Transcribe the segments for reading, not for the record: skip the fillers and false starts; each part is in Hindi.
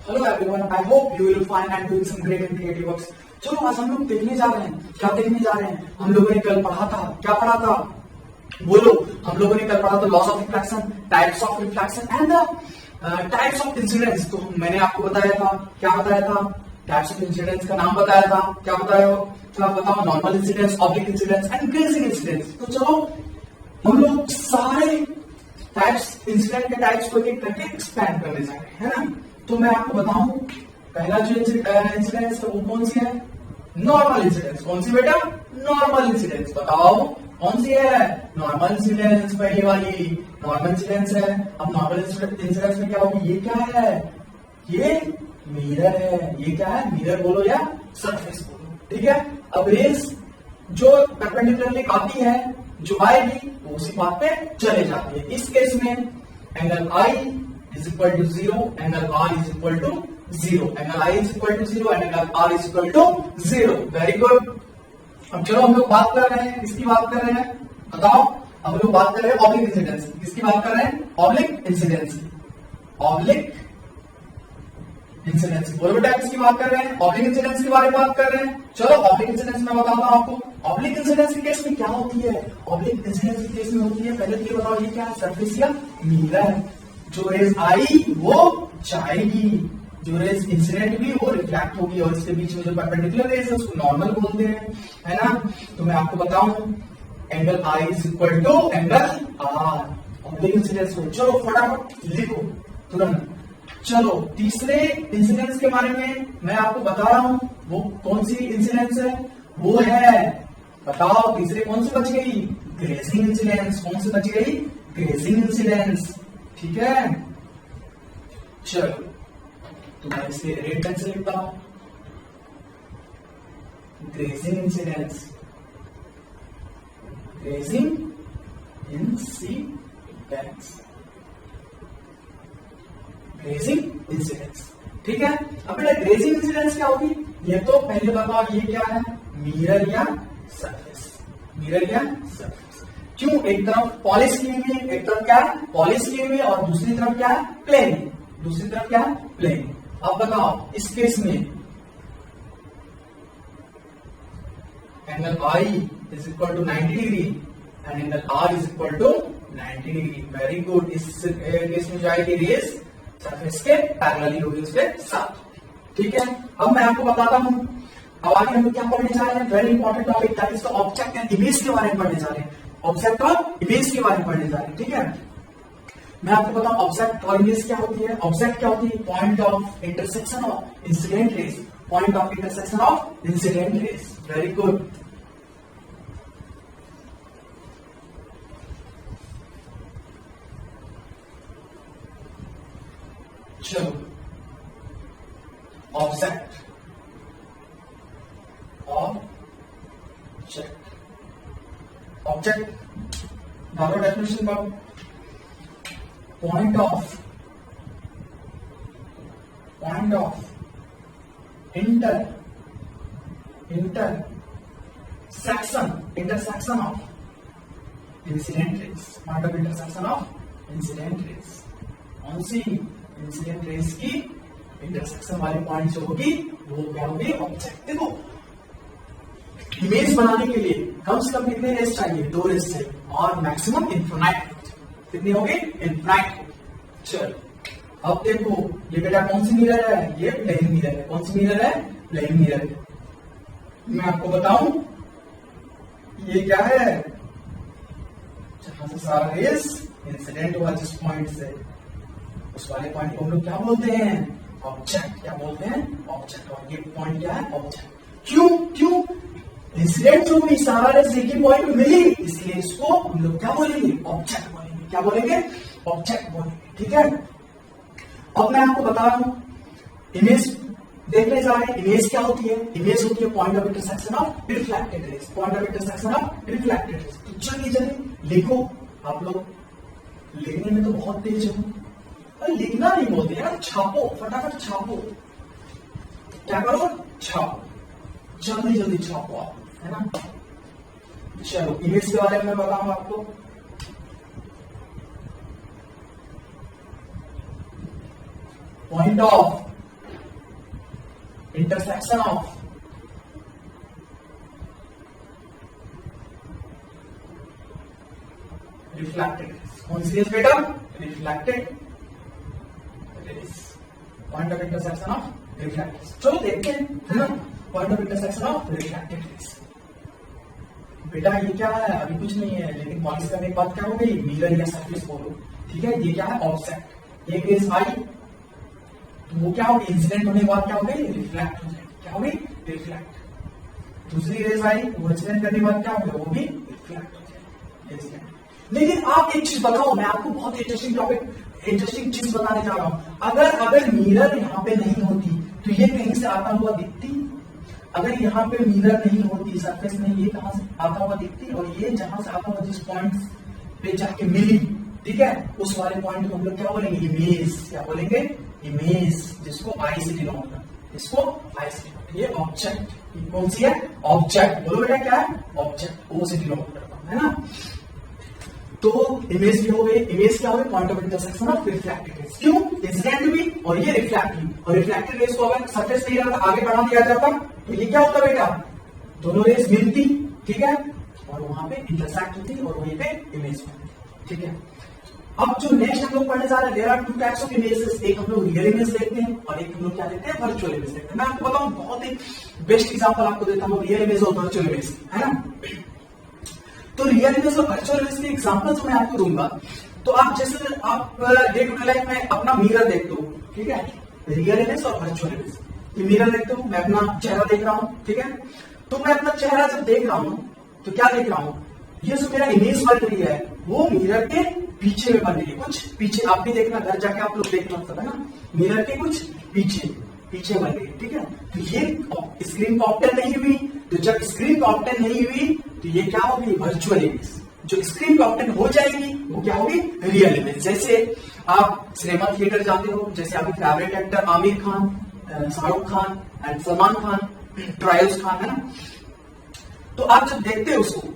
Hello everyone, I hope you will find and doing some great and creative works. चलो आज हम लोग देखने जा रहे हैं। क्या देखने जा रहे हैं? हम लोगों ने कल पढ़ा था, क्या पढ़ा था बोलो? हम लोगों ने कल पढ़ा था loss of reflection, types of reflection and the types of incidents. तो मैंने आपको बताया था, क्या बताया था? टाइप्स ऑफ इंसिडेंट्स का नाम बताया था। क्या बताया? तो आप बताओ, normal incidents, oblique incidents and gracing incidents. तो चलो हम लोग सारे टाइप्स, इंसिडेंट के टाइप्स को एक करके एक्सपैंड करने जा रहे हैं, है ना? तो मैं आपको बताऊं, पहला जो इंसिडेंस है वो कौन सी है? Normal incidence. कौन सी बेटा? Normal incidence. बताओ कौन सी है? नॉर्मल इंसिडेंस, पहले वाली नॉर्मल इंसिडेंस है। अब नॉर्मल इंसिडेंस में क्या होगी? ये क्या है? ये मिरर है। ये क्या है? मिरर बोलो या सरफेस बोलो, ठीक है? अब रेस जो परपेंडिकुलरली आती है, जो आएगी वो उसी बात पे चले जाती है। इस केस में angle I is equal to 0, angle R is equal to 0, angle I is equal to 0 and angle R is equal to 0. Very good. अब चलो हम लोग बात कर रहे हैं, किसकी बात कर रहे हैं? बताओ। हम लोग बात कर रहे हैं ऑब्लिक इंसिडेंस। किसकी बात कर रहे हैं? Oblique incidence. ऑब्लिक इंसिडेंस बोलो बेटा, किसकी बात कर रहे हैं? ऑब्लिक इंसिडेंस के बारे में बात कर रहे हैं। चलो ऑब्लिक इंसिडेंस में बताता हूं आपको। ऑब्लिक इंसिडेंस के केस में क्या होती है? ऑब्लिक इंसिडेंस के केस में होती है, पहले ये बताओ, ये क्या है? सरफेस या मिरर। जो रेज आई वो जाएगी, जो रेज इंसिडेंट हुई वो रिफ्लेक्ट होगी, और इसके बीच में जो परपेंडिकुलर रेज है उसको नॉर्मल बोलते हैं, है ना? तो मैं आपको बताऊं, angle i is equal to angle r, oblique incidence हो। चलो फटाफट लिखो तुरंत। चलो तीसरे इंसिडेंस के बारे में मैं आपको बता रहा हूं। वो कौन सी इंसिडेंस है? वो है, बताओ तीसरे कौन सी बच गई? Grazing incidence. कौन सी बच गई? ग्रेजिंग इंसिडेंस, ठीक है? चलो तो मैं इसे रेड पेन से लिखता हूं, grazing incidence, grazing incidence, grazing incidence, ठीक है? अब बेटा ग्रेजिंग इंसिडेंस क्या होगी? ये तो पहले बताओ, ये क्या है? मिरर या सरफेस। मिरर या सरफेस। क्यों? एक तरफ पॉलिश की हुई है, एक तरफ क्या है? पॉलिश की हुई है, और दूसरी तरफ क्या है? प्लेन। दूसरी तरफ क्या है? प्लेन। अब बताओ इस केस में angle i is equal to 90 degree and angle r is equal to 90 degree. Very good. इस केस में जाएगी रेस सरफेस के पैरेलली होगी उसके साथ, ठीक है? अब मैं आपको बताता हूं, अब आगे हम लोग क्या पढ़ने जा रहे हैं? Very important topic, that is the object and image के बारे में पढ़ने जा रहे हैं। ऑब्जेक्ट और इमेज के बारे में पढ़ने जा रहे हैं, ठीक है? मैं आपको बताऊं ऑब्जेक्ट और इमेज क्या होती है। ऑब्जेक्ट क्या होती है? Point of intersection of incident raise. Point of intersection of incident raise. Very good. चलो ऑब्जेक्ट, ऑब्जेक्ट डालो डेफिनेशन पर। Point of intersection of incident raise. Point of intersection of incident raise. कौन सी? इंसिडेंट रेज की इंटरसेक्शन वाली पॉइंट जो होगी वो क्या होगी? ऑब्जेक्ट। देखो इमेज बनाने के लिए कम से कम कितने रेज चाहिए? 2 रेज चाहिए, और मैक्सिमम इन्फिनाइट। कितने हो गए? इन्फिनाइट। चलो अब देखो, ये बेटा कौन सी मिरर है? ये प्लेन मिरर है। कौन सी मिरर है? Plane mirror. मैं आपको बताऊं ये क्या है? जहां से सारा रेज इंसिडेंट हुआ जिस पॉइंट से, उस वाले पॉइंट को हम लोग क्या बोलते हैं? ऑब्जेक्ट। क्या बोलते हैं? ऑब्जेक्ट। और ये पॉइंट क्या है? ऑब्जेक्ट। क्यों? इंसिडेंट जो भी सारा रेज एक ही पॉइंट में मिली, इसलिए इसको हम लोग क्या बोलेंगे? ऑब्जेक्ट बोलेंगे। क्या बोलेंगे? ऑब्जेक्ट बोलेंगे, ठीक है? अब मैं आपको बता रहा हूं, इमेज देखने जा रहे हैं। इमेज क्या होती है? इमेज होती है point of intersection of reflected raise. Point of intersection of reflected raise. तो चलिए लिखो। आप लोग लिखने में तो बहुत तेज हो, पर लिखना नहीं बोलते यार, छापो, फटाफट छापो। क्या करो? छापो, जल्दी जल्दी छापो आप, है ना? चलो इमेज के बारे में बताऊंगा आपको। Point of intersection of reflected raise. कौन सी रेज बेटा? Reflected raise. Point of intersection of reflected. चलो देखते हैं, है ना, point of intersection of reflected raise. बेटा ये क्या है? अभी कुछ नहीं है, लेकिन पॉलिश करने के बाद क्या हो गई? मिरर या सरफेस बोलो, ठीक है। ये क्या है? ऑब्जेक्ट। एक रेज आई तो वो क्या हो गई? इंसिडेंट होने के बाद क्या हो गई? रिफ्लेक्ट हो जाएगी। क्या हो गई? रिफ्लेक्ट। दूसरी रेज आई, वो इंसिडेंट करने के बाद क्या हो गया? वो भी रिफ्लेक्ट हो जाएगी। लेकिन आप एक चीज बताओ, मैं आपको बहुत इंटरेस्टिंग टॉपिक, इंटरेस्टिंग चीज बताने जा रहा हूं। अगर मिरर यहाँ पे नहीं होती तो ये कहीं से आता हुआ दिखती? अगर यहाँ पे मिरर नहीं होती, सरफेस में, ये कहां से आता हुआ दिखती? और ये जहां से आता हुआ जिस पॉइंट पे जाके मिली, ठीक है, उस वाले पॉइंट को हम लोग क्या बोलेंगे? इमेज। क्या बोलेंगे? इमेज, जिसको आई से डिनोट करते हैं, इसको आई से डिनोट। ये ऑब्जेक्ट कौन सी है? ऑब्जेक्ट। बोलो बेटा क्या है? ऑब्जेक्ट। ओ से डिनोट करता है ना। तो इमेज क्या हो गई? इमेज क्या हो गई? Point of intersection of reflected raise. क्यों? इंसिडेंट भी और ये रिफ्लेक्ट भी। और रिफ्लेक्टेड रेज को अगर सरफेस नहीं रहता, आगे बढ़ा दिया जाता तो ये क्या होता बेटा? दोनों रेज मिलती, ठीक है, और वहां पे इंटरसेक्ट होती और वहीं पे इमेज बनती, ठीक है। अब जो नेक्स्ट हम लोग पढ़ने जा रहे हैं, there are two types of images. एक हम लोग रियल इमेज देखते हैं और एक हम लोग क्या देखते हैं? वर्चुअल इमेज देखते हैं। मैं आपको बताऊं, बहुत ही बेस्ट एग्जांपल आपको देता हूं रियल इमेज और वर्चुअल इमेज, है ना। तो रियल इमेज और वर्चुअल इमेज के एग्जांपल जो मैं आपको दूंगा, तो आप जैसे आप डे टू डे लाइफ में अपना मिरर देखते हो, ठीक है, रियल इमेज और वर्चुअल इमेज। ये मिरर देखते हो, मैं अपना चेहरा देख रहा हूं, ठीक है। तो मैं अपना चेहरा जब देख रहा हूं तो क्या देख रहा हूं? ये जो मेरा इमेज बन रही है वो मिरर के पीछे में बन रही है, कुछ पीछे। आप भी देखना, घर जाके आप लोग देखना, सब है ना, मिरर के कुछ पीछे बन रही है, ठीक है। तो ये स्क्रीन पे ऑब्टेन नहीं हुई, तो जब स्क्रीन पे ऑब्टेन नहीं हुई तो ये क्या होगी? Virtual image. जो स्क्रीन पे ऑब्टेन हो जाएगी वो क्या होगी? Real image. जैसे आप सिनेमा थिएटर जाते हो, जैसे आपके favourite actor Aamir Khan, Shahrukh Khan and Salman Khan, trials Khan, है ना। तो आप जब देखते हो उसको,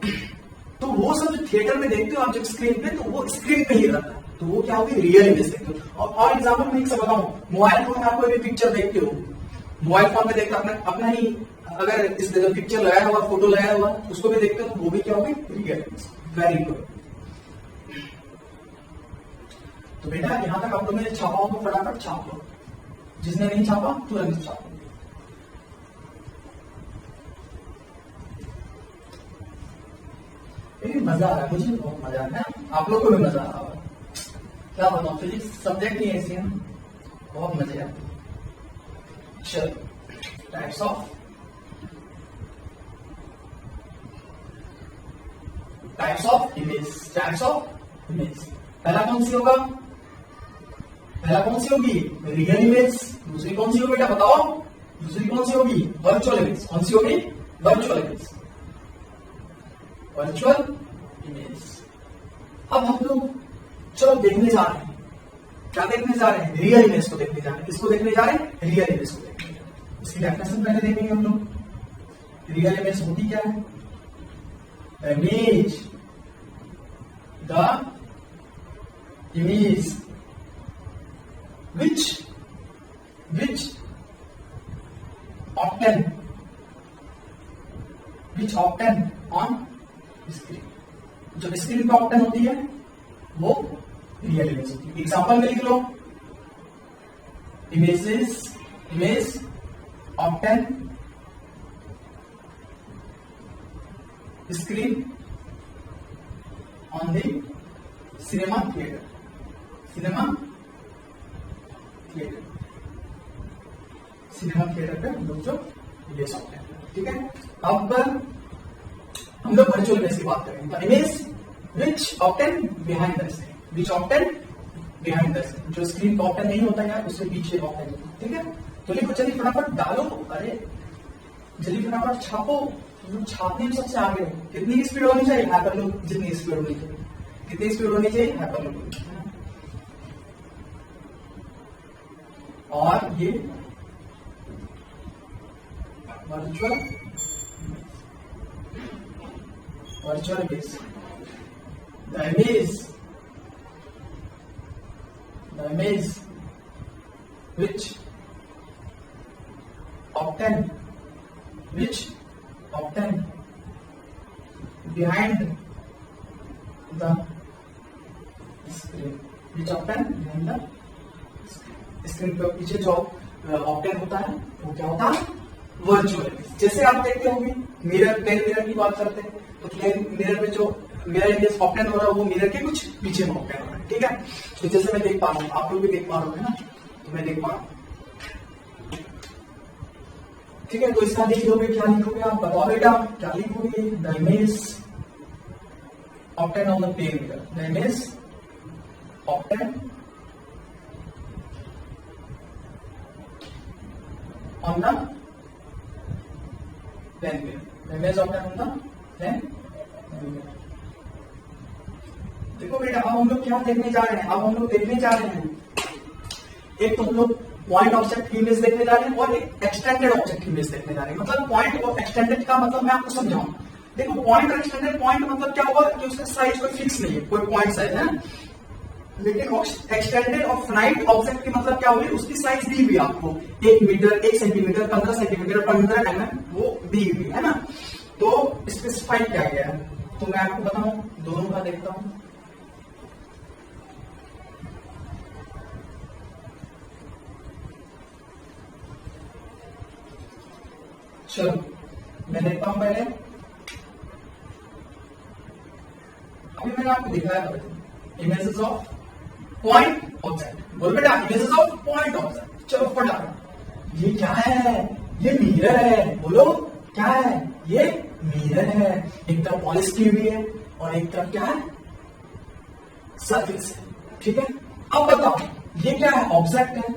तो वो सब जो थिएटर में देखते हो आप जब स्क्रीन पे, तो वो स्क्रीन पे ही रहता है, तो वो क्या होगी? रियल इमेज देखते हो। और एग्जाम्पल में एक से बताऊं, मोबाइल फोन में आप कोई भी पिक्चर देखते हो, मोबाइल फोन में देखते अपना ही अगर इस पिक्चर लगाया हुआ, फोटो लगाया हुआ, उसको भी देखते हो तो वो भी क्या होगी? Real image. Very good. तो बेटा यहां तक आप लोगों ने छापा हो तो फटाफट छाप लो, जिसने नहीं छापा तुरंत छापो। मजा आ रहा है, मुझे बहुत मजा आ रहा है, आप लोगों को भी मजा आ रहा होगा। क्या बताऊं, फिजिक्स सब्जेक्ट ही ऐसी है, बहुत मजे आते हैं। चलो, types of image. Types of image, पहला कौन सी होगा? पहला कौन सी होगी? Real image. दूसरी कौन सी होगी बेटा बताओ? दूसरी कौन सी होगी? Virtual image. कौन सी होगी? Virtual image. Virtual image. अब हम लोग चलो देखने जा रहे हैं, क्या देखने जा रहे हैं? रियल इमेज को देखने जा रहे हैं। किसको देखने जा रहे हैं? रियल इमेज को देखने जा रहे हैं। इसकी डेफिनेशन पहले देखेंगे हम लोग। रियल इमेज होती क्या है? Image, the image which obtain on screen. जो स्क्रीन पे ऑप्टेन होती है वो रियल इमेज होती है। एग्जांपल में लिख लो, image obtain screen on the cinema theatre. Cinema theatre पे हम लोग जो इमेज ऑप्टेन, ठीक है। अब हम लोग वर्चुअल इमेज की बात करेंगे। Image which obtain behind the screen, जो स्क्रीन पर ऑप्टेन नहीं होता यार, उससे पीछे ऑप्टेन होता है, ठीक है। तो लिखो, चलिए फटाफट डालो, अरे जल्दी फटाफट छापो, छापने में सबसे आगे हो। कितनी स्पीड होनी चाहिए? हाइपरलिंक जितनी स्पीड होनी चाहिए। कितनी स्पीड होनी चाहिए? हाइपरलिंक। और ये virtual image, the image which obtain which obtain behind the screen, which obtain behind the screen के पीछे जो ऑप्टेन होता है वो क्या होता है, वर्चुअल इमेज। जैसे आप देखते होंगे मिरर, प्लेन मिरर की बात करते हैं तो प्लेन मिरर में जो मिरर इमेज ऑप्टेन हो रहा है वो मिरर के कुछ पीछे में ऑप्टेन हो रहा है, ठीक है। तो जैसे मैं देख पा रहा हूँ, आप लोग भी देख पा रहे हो ना, तो मैं देख पा रहा हूँ, ठीक है। तो इसका लिखोगे, क्या लिखोगे आप बताओ बेटा, क्या लिखोगे, the image obtain on the plane mirror, the image obtain on the plane mirror, the image obtained on the plane mirror। देखो बेटा अब हम लोग क्या देखने जा रहे हैं, अब हम लोग देखने जा रहे हैं एक तो हम लोग पॉइंट ऑब्जेक्ट की इमेज देखने जा रहे हैं और एक एक्सटेंडेड ऑब्जेक्ट की इमेज देखने जा रहे हैं। मतलब पॉइंट और एक्सटेंडेड का मतलब मैं आपको समझाऊं। देखो पॉइंट और एक्सटेंडेड, पॉइंट मतलब क्या होगा कि उसका साइज कोई फिक्स नहीं है, कोई पॉइंट साइज है, लेकिन एक्सटेंडेड और फाइनाइट ऑब्जेक्ट की मतलब क्या होगी, उसकी साइज दी हुई आपको 1 मीटर, 1 सेंटीमीटर, 15 सेंटीमीटर, 15 mm वो दी हुई है ना। तो स्पेसिफाई किया गया है, तो मैं आपको बताऊं, दोनों का देखता हूं। चलो मैं देखता हूं पहले, अभी मैंने आपको दिखाया था इमेजेस ऑफ पॉइंट ऑब्जेक्ट, बोल बेटा इमेजेस ऑफ पॉइंट ऑब्जेक्ट। चलो फटाफट, ये क्या है, ये मिरर है, बोलो क्या है, ये मिरर है। एक तरफ पॉलिश की हुई है और एक तरफ क्या है, सरफेस है, ठीक है। अब बताओ ये क्या है, ऑब्जेक्ट है।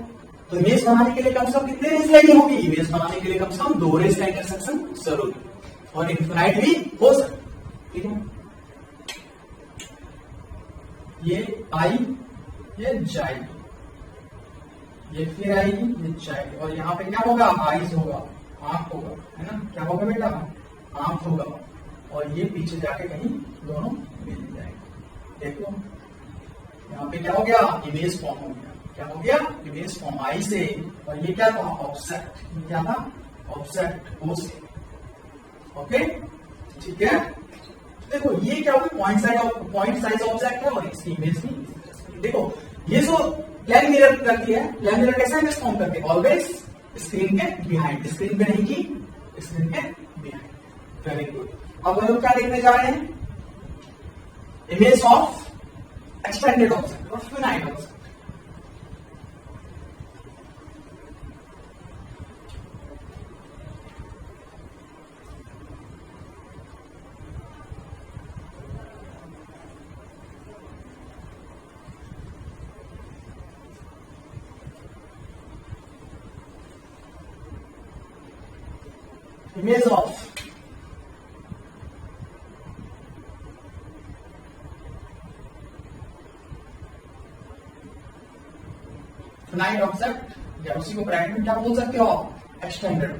तो इमेज बनाने के लिए कम से कम कितने रेज लेनी होगी, इमेज बनाने के लिए कम से कम 2 रेज का इंटरसेक्शन जरूरी और इनफिनाइट भी हो सकता, ठीक है। ये आई, ये जाएगी, ये फिर आएगी, ये जाएगी, और यहाँ पे क्या होगा, आईज होगा, आंख होगा, है ना। क्या होगा बेटा, आंख होगा, और ये पीछे जाके कहीं दोनों मिल जाएंगे। देखो यहाँ पे क्या हो गया, इमेज फॉर्म हो गया, क्या हो गया, इमेज फॉर्म आई से, और ये क्या था, ऑब्जेक्ट, क्या था, ऑब्जेक्ट ओ से, ओके ठीक है। देखो ये क्या होगा, पॉइंट साइज ऑब्जेक्ट है और इसकी इमेज भी। देखो ये जो प्लेन मिरर करती है, प्लेन मिरर कैसा इमेज फॉर्म करती है, ऑलवेज स्क्रीन के बिहाइंड, स्क्रीन पे नहीं की, स्क्रीन के बिहाइंड। Very good. अब हम लोग क्या देखने जा रहे हैं, इमेज ऑफ एक्सटेंडेड ऑब्जेक्ट और finite object. Image of finite object, या उसी को ब्रैकेट में क्या बोल सकते हो, एक्सटेंडेड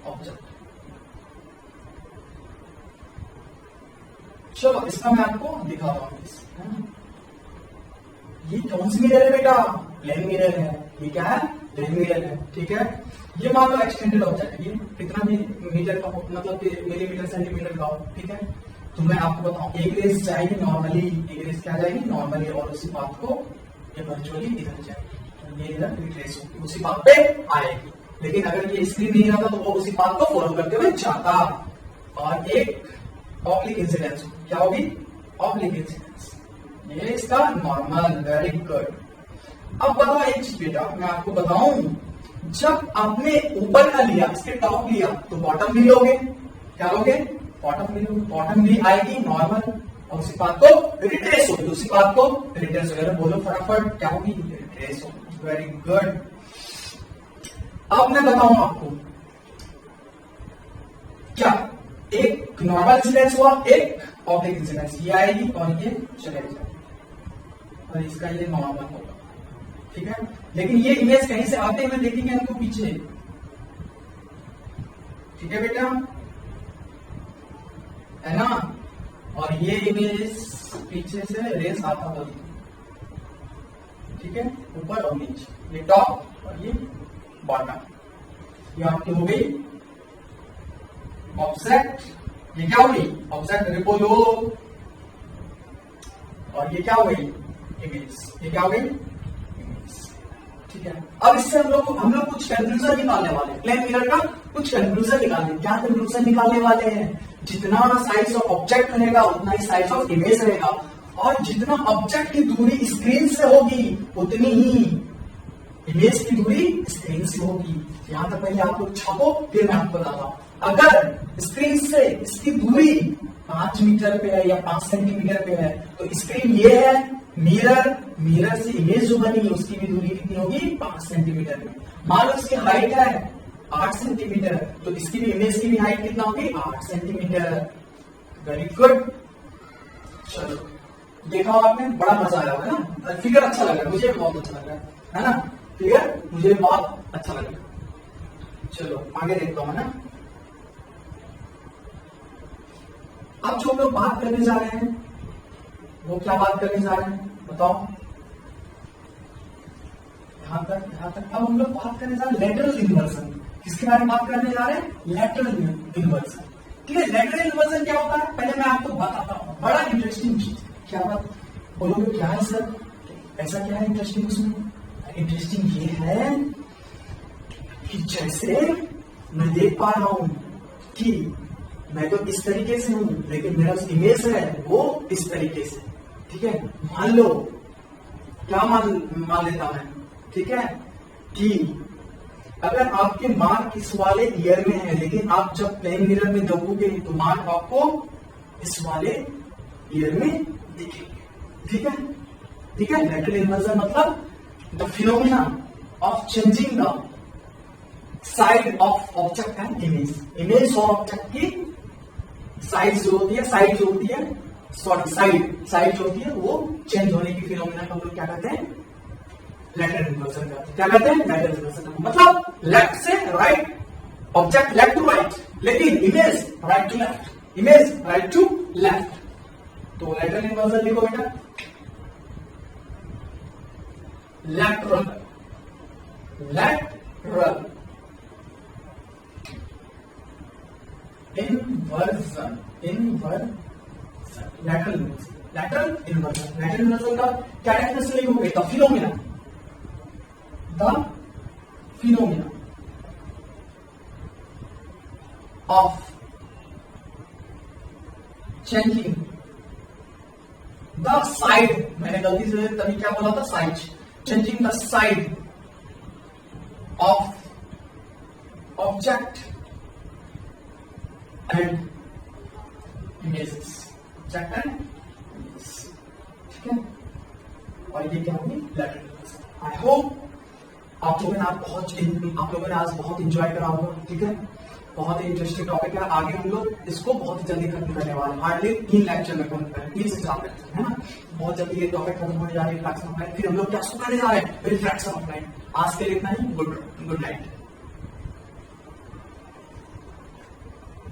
ऑब्जेक्ट। चलो इसका मैं आपको दिखाता हूं। ये कौन सी मिरर है बेटा, प्लेन मिरर है। ये क्या है, प्लेन मिरर है, ठीक है। ये मान लो एक्सटेंडेड ऑब्जेक्ट, ये कितना भी मीटर का हो, मतलब मिलीमीटर सेंटीमीटर का हो, ठीक है। तो मैं आपको बताऊं, एक रेस जाएगी नॉर्मली, एक रेस क्या जाएगी नॉर्मली, और उसी पाथ को ये वर्चुअली इधर जाएगी, तो ये इधर रिट्रेस होगी, उसी पाथ पे आएगी। लेकिन अगर ये स्क्रीन नहीं जाता तो वो उसी पाथ को फॉलो करते हुए जाता, और एक ऑब्लिक इंसिडेंस, क्या होगी, ऑब्लिक इंसिडेंस, ये इसका नॉर्मल। Very good. अब बताओ एक चीज बेटा, मैं आपको बताऊं, जब आपने ऊपर का लिया, इसके टॉप लिया, तो बॉटम भी लोगे, क्या लोगे, बॉटम भी लोगे। बॉटम भी आएगी नॉर्मल, और उसी पाथ को रिट्रेस होगी, उसी पाथ को रिट्रेस होगी। बोलो फटाफट, क्या होगी, रिट्रेस होगी। Very good. अब मैं बताऊं आपको, क्या एक नॉर्मल इंसिडेंस हुआ, एक ऑब्लिक इंसिडेंस, ये आएगी और ये चले जाएगी, और इसका ये नॉर्मल होगा, ठीक है। लेकिन ये इमेज कहीं से आते हुए देखेंगे हमको पीछे, ठीक है बेटा, है ना। और ये इमेज पीछे से रेस आता हुआ, ठीक है, ऊपर और नीचे, ये टॉप और ये बॉटम। ये आपकी हो गई ऑब्जेक्ट, ये क्या हो गई ऑब्जेक्ट रिपोलो, और ये क्या हो गई इमेज, ये क्या हो गई इमेज। ठीक है, अब इससे हम लोग कुछ कंक्लूजन निकालने वाले हैं, प्लेन मिरर का कुछ कंक्लूजन निकालने। क्या कंक्लूजन निकालने वाले हैं? जितना साइज ऑफ ऑब्जेक्ट रहेगा उतना ही साइज ऑफ इमेज रहेगा, और जितना ऑब्जेक्ट की दूरी स्क्रीन से होगी उतनी ही इमेज की दूरी स्क्रीन से होगी। यहां तक पहले आप लोग छापो, फिर मैं आपको बताता हूं। अगर स्क्रीन से इसकी दूरी 5 मीटर पे है या 5 सेंटीमीटर पे है, तो स्क्रीन ये है, मिरर से इमेज जो बनी है उसकी भी दूरी कितनी होगी 5 सेंटीमीटर में। मान लो इसकी हाइट है 8 सेंटीमीटर, तो इसकी भी इमेज की भी हाइट कितना होगी 8 सेंटीमीटर। वेरी गुड, चलो देखा हो आपने, बड़ा मजा आया होगा ना, फिगर अच्छा लग रहा है, मुझे भी बहुत अच्छा लग रहा है ना, फिगर मुझे बहुत अच्छा लग रहा है। चलो आगे देखता हूं ना। अब जो हम लोग बात करने जा रहे हैं वो क्या बात करने जा रहे हैं बताओ? यहां तक अब हम लोग बात करने जा रहे हैं लेटरल इन्वर्जन। किसके बारे में बात करने जा रहे हैं? Lateral inversion. ठीक है, लेटरल इन्वर्जन क्या होता है पहले मैं आपको बताता हूं, बड़ा इंटरेस्टिंग चीज। क्या बात बोलोगे, क्या है सर, ऐसा क्या है इंटरेस्टिंग उसमें? इंटरेस्टिंग ये है कि जैसे मैं देख पा रहा हूं कि मैं तो इस तरीके से हूं, लेकिन मेरा इमेज है वो इस तरीके से। ठीक है, मान लो क्या मान लेता मैं, ठीक है, कि अगर आपके मार्क इस वाले ईयर में है, लेकिन आप जब प्लेन मिरर में देखोगे तो मार्क आपको इस वाले ईयर में दिखेंगे। ठीक है, ठीक है। लेटरल इन्वर्जन मतलब the phenomena of changing the side of object and image और ऑब्जेक्ट की साइज जो होती है, साइड जो होती है, सॉरी साइड जो होती है वो चेंज होने की फिनोमिना को हम लोग क्या कहते हैं? लेटरल इन्वर्जन कहते हैं। क्या कहते हैं? Lateral inversion. मतलब लेफ्ट से right, object left to right, लेकिन image right to left, image right to left. तो लेटरल इन्वर्जन लिखो बेटा, लेटरल इन्वर्जन लेटरल इन्वर्जन का क्या डेफिनेशन लिखोगे? The phenomena of changing the side, मैंने गलती से तभी क्या बोला था, side, changing the side of object and images, object and images. ठीक है, और ये क्या होगी? Lateral inversion. आई होप आप लोगों ने आज बहुत एंजॉय करा होगा। ठीक है, बहुत ही इंटरेस्टिंग टॉपिक है। आगे हम लोग इसको बहुत जल्दी खत्म करने वाले हैं, हार्डली 3 लेक्चर में खत्म करें, 3 से 4 लेक्चर, है ना। बहुत जल्दी ये टॉपिक खत्म होने जा रही है, फ्रैक्शन ऑफ लाइन। फिर हम लोग क्या करने जा रहे हैं? Fraction of line. आज के लिए इतना ही। Good night.